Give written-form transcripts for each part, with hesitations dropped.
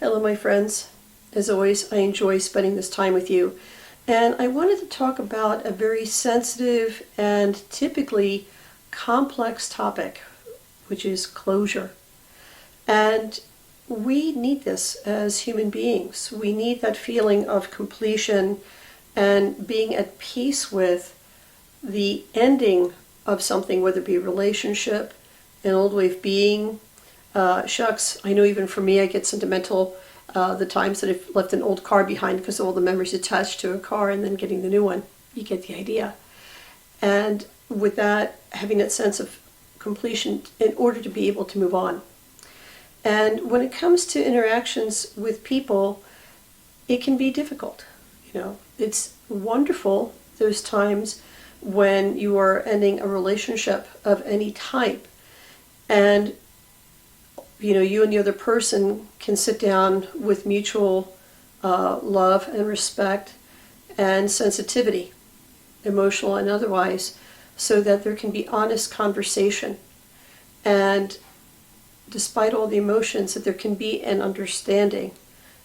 Hello, my friends. As always, I enjoy spending this time with you. And I wanted to talk about a very sensitive and typically complex topic, which is closure. And we need this as human beings. We need that feeling of completion and being at peace with the ending of something, whether it be a relationship, an old way of being. Shucks, I know even for me, I get sentimental the times that I've left an old car behind because of all the memories attached to a car and then getting the new one. You get the idea. And with that, having that sense of completion in order to be able to move on. And when it comes to interactions with people, it can be difficult. It's wonderful those times when you are ending a relationship of any type and you and the other person can sit down with mutual love and respect and sensitivity, emotional and otherwise, so that there can be honest conversation. And despite all the emotions, that there can be an understanding.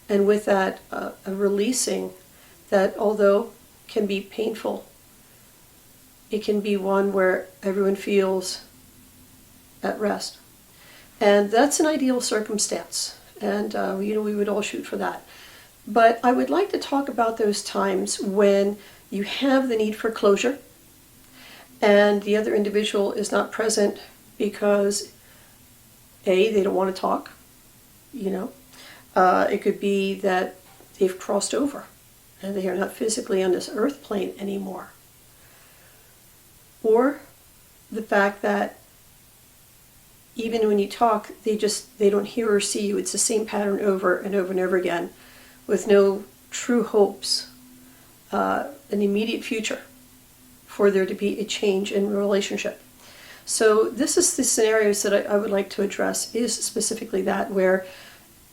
And with that, a releasing that, although can be painful, it can be one where everyone feels at rest. And that's an ideal circumstance. And, we would all shoot for that. But I would like to talk about those times when you have the need for closure and the other individual is not present because, A, they don't want to talk, It could be that they've crossed over and they are not physically on this earth plane anymore. Or the fact that even when you talk, they don't hear or see you. It's the same pattern over and over and over again with no true hopes, an immediate future for there to be a change in relationship. So this is the scenarios that I would like to address, is specifically that where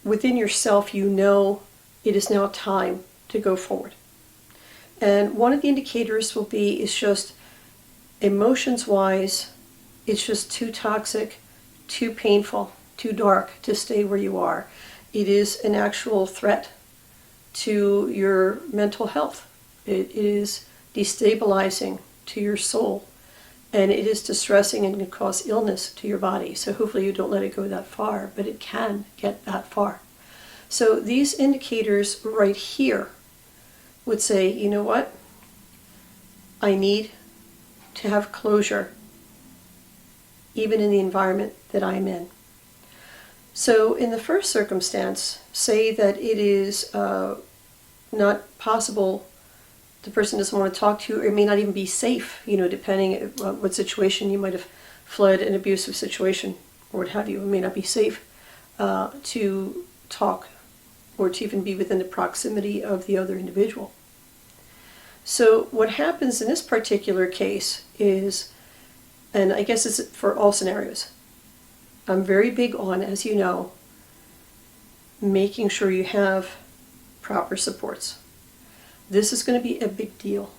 within yourself it is now time to go forward. And one of the indicators is just emotions-wise, it's just too toxic, too painful, too dark to stay where you are. It is an actual threat to your mental health. It is destabilizing to your soul. And it is distressing and can cause illness to your body. So hopefully you don't let it go that far, but it can get that far. So these indicators right here would say, you know what? I need to have closure, even in the environment that I'm in. So in the first circumstance, say that it is not possible, the person doesn't want to talk to you, or it may not even be safe, depending on what situation you might have fled an abusive situation, or what have you. It may not be safe to talk or to even be within the proximity of the other individual. So what happens in this particular case is, and I guess it's for all scenarios, I'm very big on, as you know, making sure you have proper supports. This is going to be a big deal.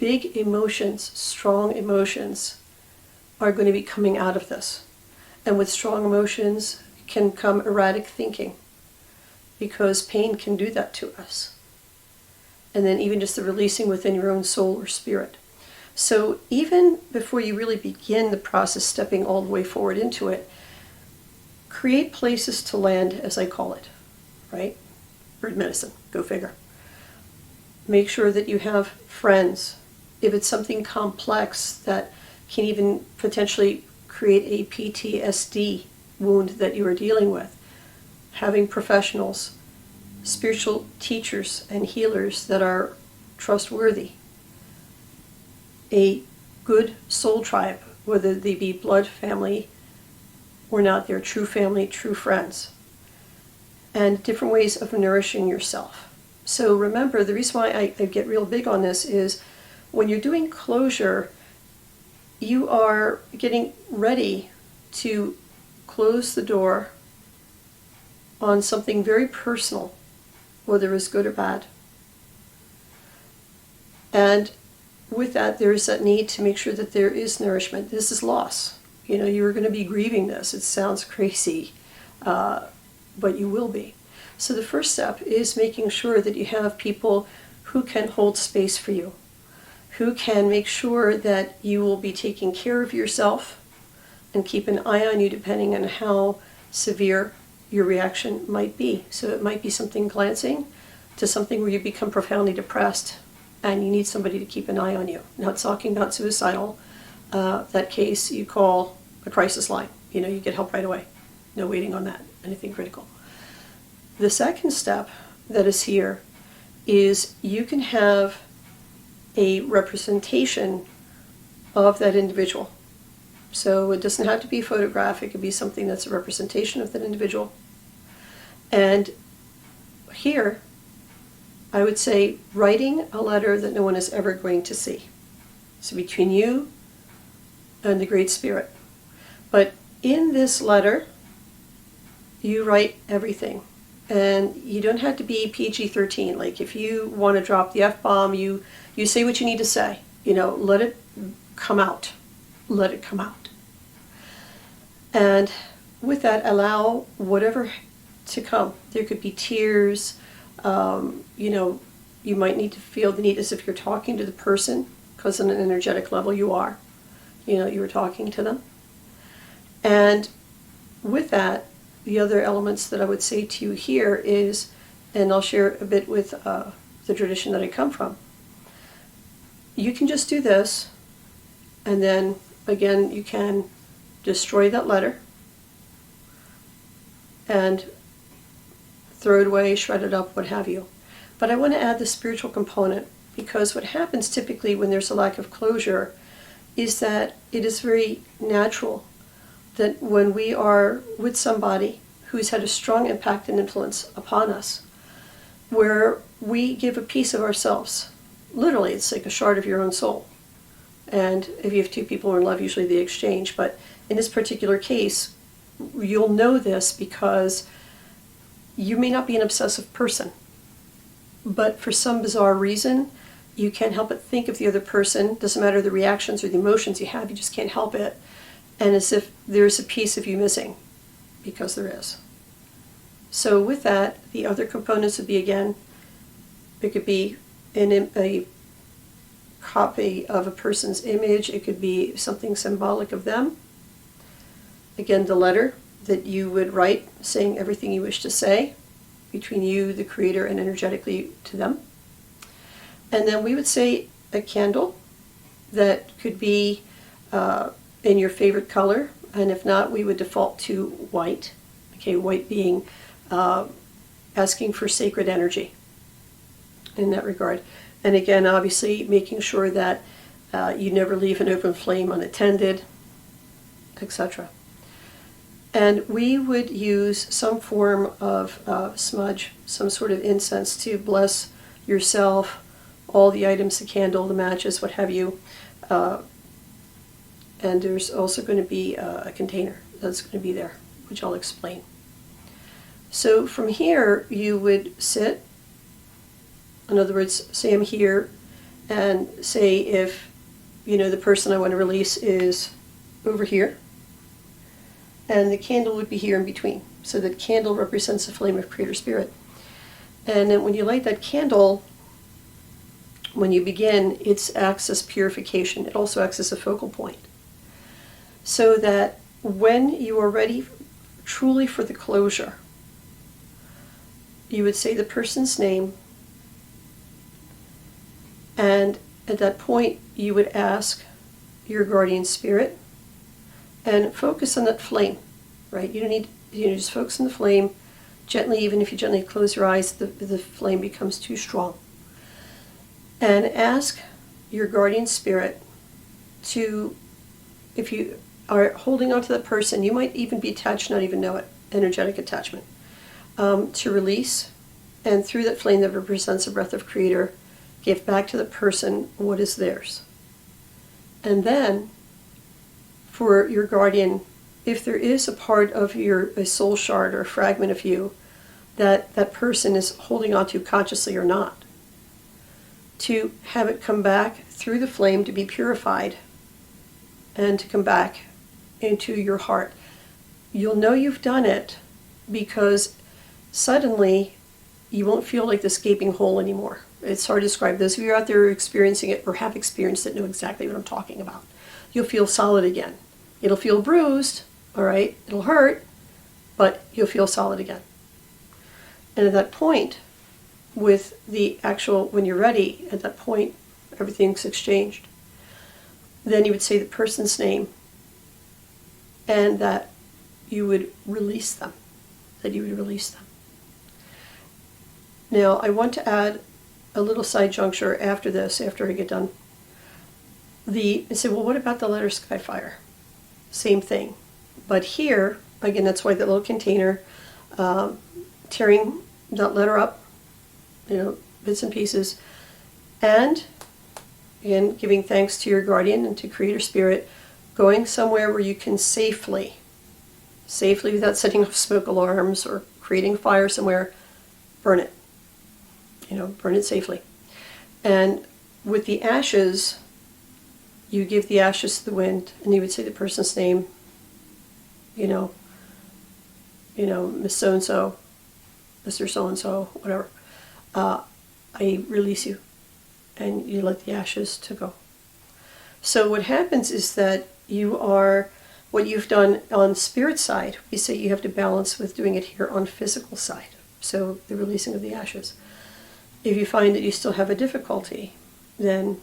Big emotions, strong emotions are going to be coming out of this. And with strong emotions can come erratic thinking, because pain can do that to us. And then even just the releasing within your own soul or spirit. So even before you really begin the process, stepping all the way forward into it, create places to land, as I call it, right? Bird medicine, go figure. Make sure that you have friends. If it's something complex that can even potentially create a PTSD wound that you are dealing with, having professionals, spiritual teachers and healers that are trustworthy, a good soul tribe, whether they be blood family or not, they're true family, true friends, and different ways of nourishing yourself. So remember, the reason why I get real big on this is when you're doing closure, you are getting ready to close the door on something very personal, whether it's good or bad. And with that, there is that need to make sure that there is nourishment. This is loss. You're going to be grieving this. It sounds crazy, but you will be. So the first step is making sure that you have people who can hold space for you, who can make sure that you will be taking care of yourself and keep an eye on you depending on how severe your reaction might be. So it might be something glancing to something where you become profoundly depressed and you need somebody to keep an eye on you. Not talking about suicidal. That case you call a crisis line. You get help right away. No waiting on that, anything critical. The second step that is here is you can have a representation of that individual. So it doesn't have to be a photograph, it could be something that's a representation of that individual. And here, I would say writing a letter that no one is ever going to see. So between you and the Great Spirit. But in this letter, you write everything. And you don't have to be PG-13. Like if you want to drop the F-bomb, you say what you need to say. Let it come out. Let it come out. And with that, allow whatever to come. There could be tears. You might need to feel the need as if you're talking to the person, because on an energetic level you are. You were talking to them. And with that, the other elements that I would say to you here is, and I'll share a bit with the tradition that I come from, you can just do this, and then again you can destroy that letter and throw it away, shred it up, what have you. But I want to add the spiritual component, because what happens typically when there's a lack of closure is that it is very natural that when we are with somebody who's had a strong impact and influence upon us, where we give a piece of ourselves. Literally, it's like a shard of your own soul. And if you have two people who are in love, usually they exchange. But in this particular case, you'll know this because you may not be an obsessive person, but for some bizarre reason, you can't help but think of the other person. Doesn't matter the reactions or the emotions you have, you just can't help it. And as if there's a piece of you missing, because there is. So with that, the other components would be, again, it could be a copy of a person's image. It could be something symbolic of them. Again, the letter that you would write saying everything you wish to say between you, the Creator, and energetically to them. And then we would say a candle that could be in your favorite color, and if not, we would default to white. Okay, white being asking for sacred energy in that regard. And again, obviously, making sure that you never leave an open flame unattended, etc. And we would use some form of smudge, some sort of incense to bless yourself, all the items, the candle, the matches, what have you. And there's also going to be a container that's going to be there, which I'll explain. So from here, you would sit, in other words, say I'm here, and say if, the person I want to release is over here, and the candle would be here in between. So that candle represents the flame of Creator Spirit. And then when you light that candle, when you begin, it acts as purification. It also acts as a focal point. So that when you are ready truly for the closure, you would say the person's name, and at that point you would ask your guardian spirit and focus on that flame, right? You don't need, just focus on the flame gently. Even if you gently close your eyes, the flame becomes too strong. And ask your guardian spirit to, if you are holding on to that person, you might even be attached, not even know it, energetic attachment, to release, and through that flame that represents the breath of Creator, give back to the person what is theirs. And then, for your guardian, if there is a part of a soul shard or a fragment of you that that person is holding on to consciously or not, to have it come back through the flame to be purified and to come back into your heart. You'll know you've done it because suddenly you won't feel like this gaping hole anymore. It's hard to describe. Those of you out there experiencing it or have experienced it know exactly what I'm talking about. You'll feel solid again. It'll feel bruised, all right? It'll hurt, but you'll feel solid again. And at that point, with the actual, when you're ready, at that point, everything's exchanged. Then you would say the person's name and that you would release them, that you would release them. Now, I want to add a little side juncture after this, after I get done. I say, well, what about the letter Skyfire? Same thing. But here, again, that's why the little container, tearing that letter up, bits and pieces, and again, giving thanks to your guardian and to Creator Spirit, going somewhere where you can safely without setting off smoke alarms or creating a fire somewhere, burn it. Burn it safely. And with the ashes, you give the ashes to the wind, and you would say the person's name, Miss So-and-so, Mr. So-and-so, whatever. I release you, and you let the ashes to go. So what happens is that what you've done on spirit side, we say you have to balance with doing it here on physical side. So the releasing of the ashes. If you find that you still have a difficulty, then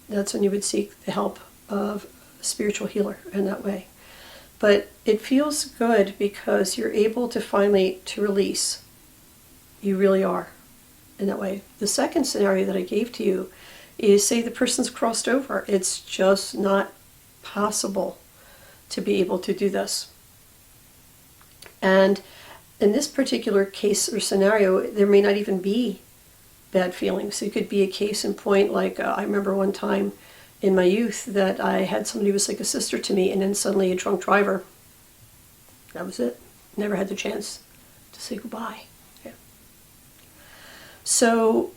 that's when you would seek the help of a spiritual healer in that way. But it feels good because you're able to finally to release. You really are in that way. The second scenario that I gave to you is, say the person's crossed over. It's just not possible to be able to do this. And in this particular case or scenario, there may not even be bad feelings. It could be a case in point, like I remember one time in my youth that I had somebody who was like a sister to me, and then suddenly a drunk driver. That was it. Never had the chance to say goodbye. Yeah. So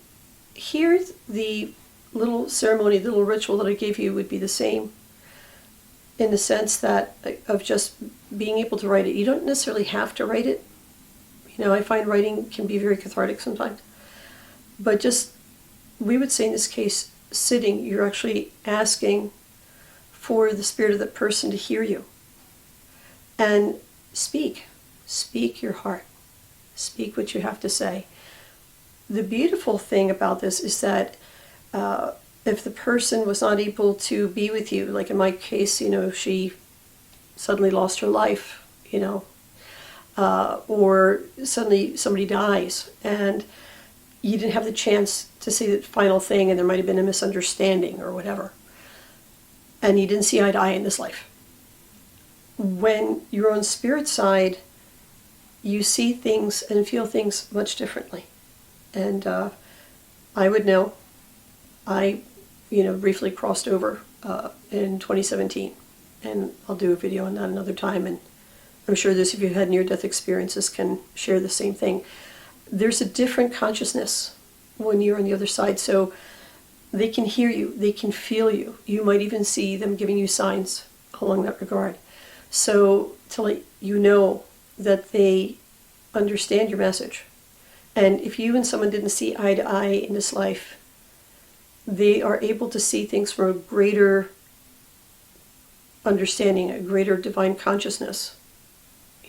here, the little ceremony, the little ritual that I gave you would be the same, in the sense that of just being able to write it. You don't necessarily have to write it. I find writing can be very cathartic sometimes. But just, we would say in this case, sitting, you're actually asking for the spirit of that person to hear you. And speak your heart. Speak what you have to say. The beautiful thing about this is that if the person was not able to be with you, like in my case, she suddenly lost her life, or suddenly somebody dies, and you didn't have the chance to say the final thing, and there might have been a misunderstanding or whatever, and you didn't see eye to eye in this life. When you're on spirit side, you see things and feel things much differently. And I would know. I, briefly crossed over in 2017, and I'll do a video on that another time, and I'm sure those of you who had near-death experiences can share the same thing. There's a different consciousness when you're on the other side, so they can hear you, they can feel you. You might even see them giving you signs along that regard. So to let you know that they understand your message. And if you and someone didn't see eye to eye in this life, they are able to see things from a greater understanding, a greater divine consciousness.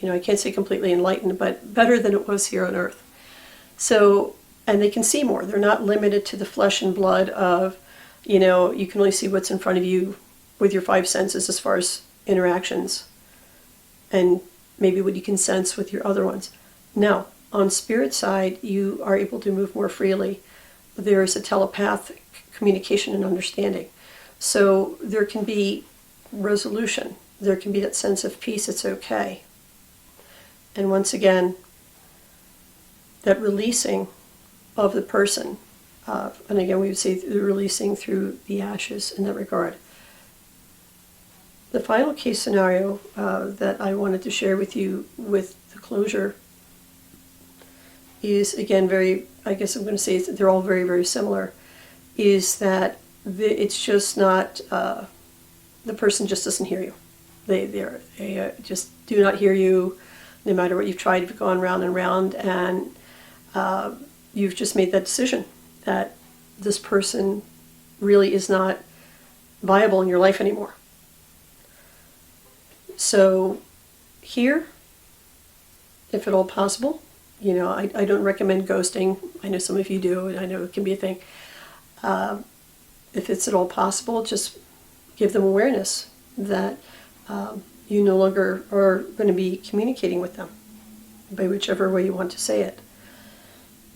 I can't say completely enlightened, but better than it was here on earth. So, and they can see more. They're not limited to the flesh and blood of, you can only see what's in front of you with your five senses as far as interactions, and maybe what you can sense with your other ones. Now, on spirit side, you are able to move more freely. There is a telepathic communication and understanding. So there can be resolution. There can be that sense of peace. It's okay. And once again, that releasing of the person, and again we would say the releasing through the ashes in that regard. The final case scenario that I wanted to share with you with the closure is, again, I guess I'm going to say they're all very, very similar, is that it's just not, the person just doesn't hear you. They just do not hear you. No matter what you've tried, you've gone round and round, and you've just made that decision that this person really is not viable in your life anymore. So here, if at all possible, I don't recommend ghosting. I know some of you do, and I know it can be a thing. If it's at all possible, just give them awareness that you no longer are going to be communicating with them, by whichever way you want to say it.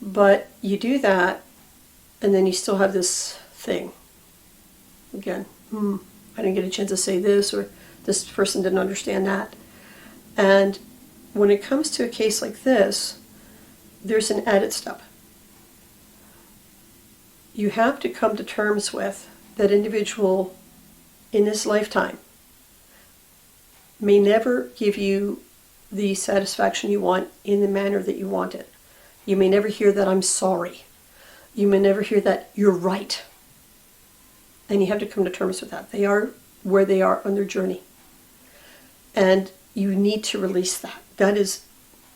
But you do that, and then you still have this thing. Again, I didn't get a chance to say this, or this person didn't understand that. And when it comes to a case like this, there's an added step. You have to come to terms with that individual in this lifetime may never give you the satisfaction you want in the manner that you want it. You may never hear that I'm sorry. You may never hear that you're right. And you have to come to terms with that. They are where they are on their journey. And you need to release that. That is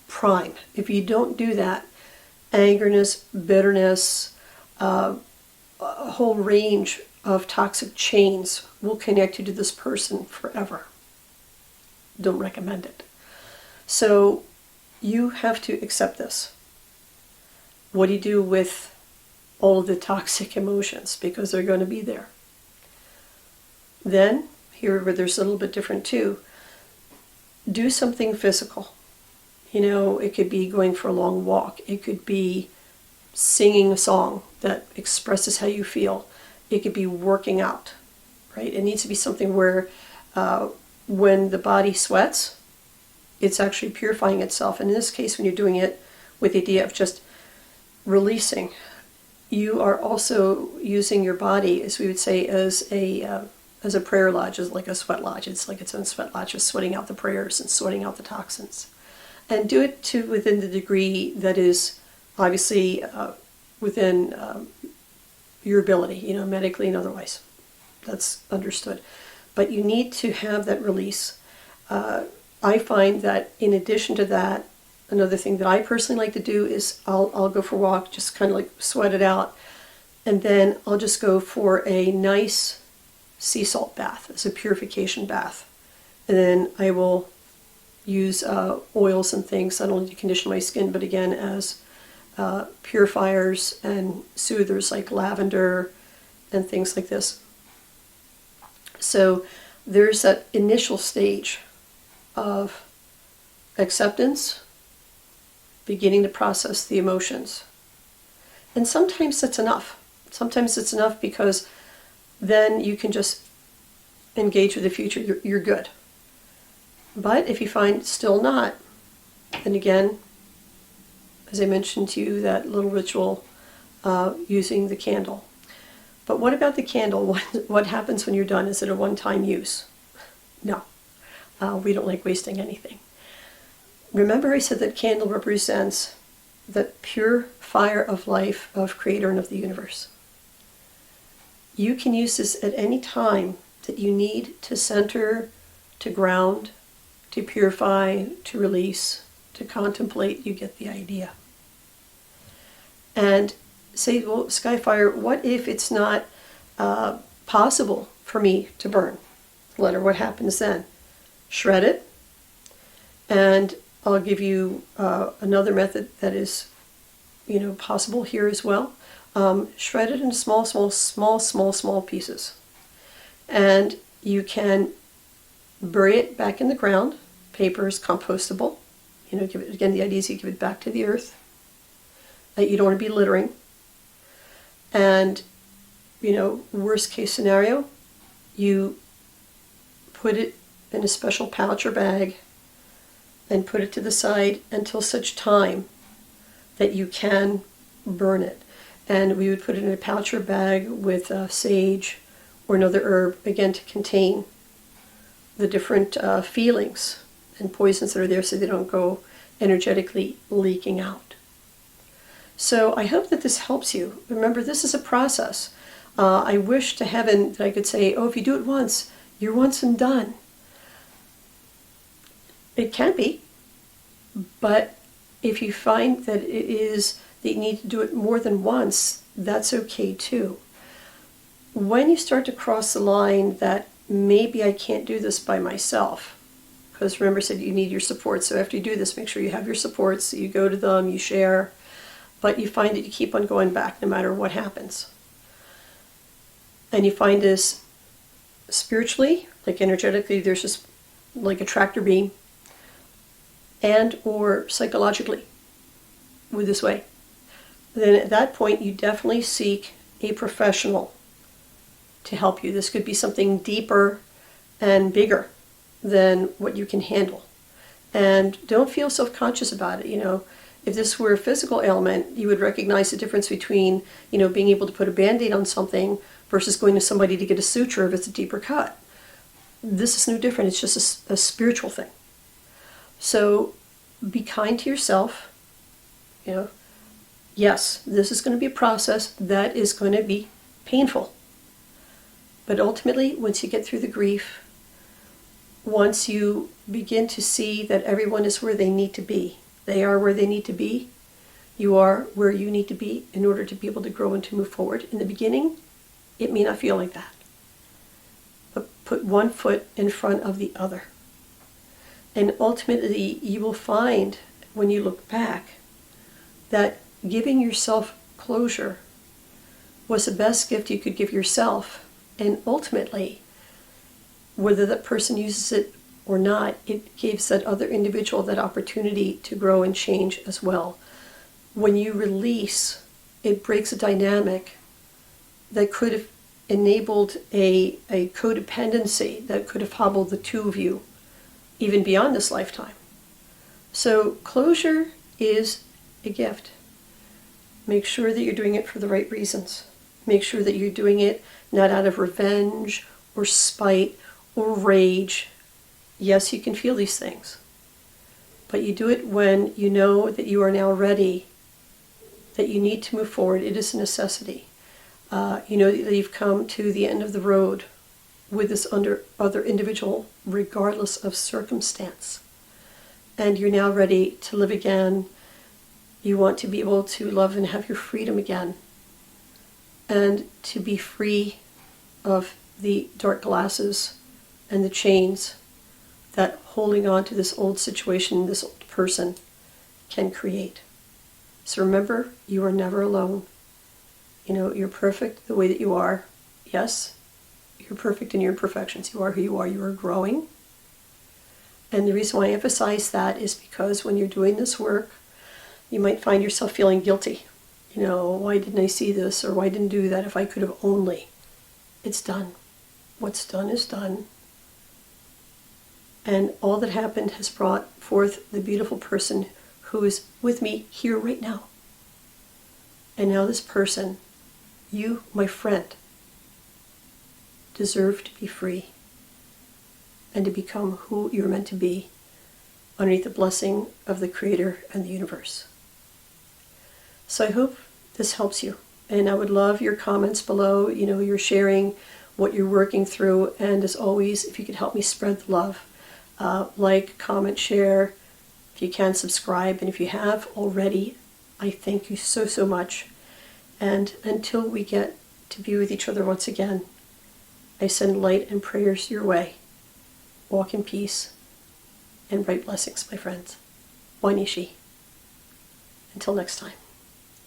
prime. If you don't do that, angerness, bitterness, a whole range of toxic chains will connect you to this person forever. Don't recommend it. So you have to accept this. What do you do with all of the toxic emotions? Because they're going to be there. Then, here where there's a little bit different too, do something physical. It could be going for a long walk. It could be singing a song that expresses how you feel. It could be working out, right? It needs to be something where when the body sweats, it's actually purifying itself. And in this case, when you're doing it with the idea of just releasing, you are also using your body, as we would say, as a prayer lodge, as like a sweat lodge. It's like its own sweat lodge, just sweating out the prayers and sweating out the toxins. And do it to within the degree that is obviously within your ability, medically and otherwise. That's understood. But you need to have that release. I find that in addition to that, another thing that I personally like to do is I'll go for a walk, just kind of like sweat it out, and then I'll just go for a nice sea salt bath as a purification bath. And then I will use oils and things not only to condition my skin, but again as purifiers and soothers like lavender and things like this. So there's that initial stage of acceptance, beginning to process the emotions. And sometimes that's enough. Sometimes it's enough because then you can just engage with the future. You're good. But if you find still not, then again, as I mentioned to you, that little ritual using the candle. But what about the candle? What happens when you're done? Is it a one-time use? No. We don't like wasting anything. Remember I said that candle represents the pure fire of life of Creator and of the universe. You can use this at any time that you need to center, to ground, to purify, to release, to contemplate. You get the idea. And say, well, Skyfire, what if it's not possible for me to burn the letter? What happens then? Shred it, and I'll give you another method that is, possible here as well. Shred it in small pieces. And you can bury it back in the ground. Paper is compostable. Again, the idea is you give it back to the earth. You don't want to be littering. And, worst case scenario, you put it in a special pouch or bag and put it to the side until such time that you can burn it. And we would put it in a pouch or bag with sage or another herb, again, to contain the different feelings and poisons that are there so they don't go energetically leaking out. So I hope that this helps you. Remember, this is a process. I wish to heaven that I could say, if you do it once, you're once and done. It can be. But if you find that it is that you need to do it more than once, that's okay too. When you start to cross the line that maybe I can't do this by myself, because remember I said you need your support, so after you do this, make sure you have your supports, so you go to them, you share, but you find that you keep on going back no matter what happens. And you find this spiritually, like energetically, there's just like a tractor beam, and or psychologically with this way. Then at that point, you definitely seek a professional to help you. This could be something deeper and bigger than what you can handle. And don't feel self-conscious about it. You know, if this were a physical ailment, you would recognize the difference between, you know, being able to put a Band-Aid on something versus going to somebody to get a suture if it's a deeper cut. This is no different. It's just a spiritual thing. So be kind to yourself. You know, yes, this is going to be a process that is going to be painful. But ultimately, once you get through the grief, once you begin to see that everyone is where they need to be, they are where they need to be, you are where you need to be in order to be able to grow and to move forward. In the beginning, it may not feel like that. But put one foot in front of the other. And ultimately, you will find, when you look back, that giving yourself closure was the best gift you could give yourself. And ultimately, whether that person uses it or not, it gives that other individual that opportunity to grow and change as well. When you release, it breaks a dynamic that could have enabled a codependency that could have hobbled the two of you even beyond this lifetime. So closure is a gift. Make sure that you're doing it for the right reasons. Make sure that you're doing it not out of revenge or spite or rage. Yes, you can feel these things, but you do it when you know that you are now ready, that you need to move forward. It is a necessity. You know that you've come to the end of the road with this other individual, regardless of circumstance. And you're now ready to live again. You want to be able to love and have your freedom again. And to be free of the dark glasses and the chains that holding on to this old situation, this old person can create. So remember, you are never alone. You know, you're perfect the way that you are. Yes, you're perfect in your imperfections. You are who you are. You are growing. And the reason why I emphasize that is because when you're doing this work, you might find yourself feeling guilty. You know, why didn't I see this, or why didn't I do that if I could have only. It's done. What's done is done. And all that happened has brought forth the beautiful person who is with me here right now. And now this person, you, my friend, deserve to be free and to become who you're meant to be underneath the blessing of the Creator and the universe. So I hope this helps you. And I would love your comments below. You know, you're sharing what you're working through. And as always, if you could help me spread the love, like, comment, share. If you can, subscribe. And if you have already, I thank you so, so much. And until we get to be with each other once again, I send light and prayers your way. Walk in peace and bright blessings, my friends. Wanishi. Until next time.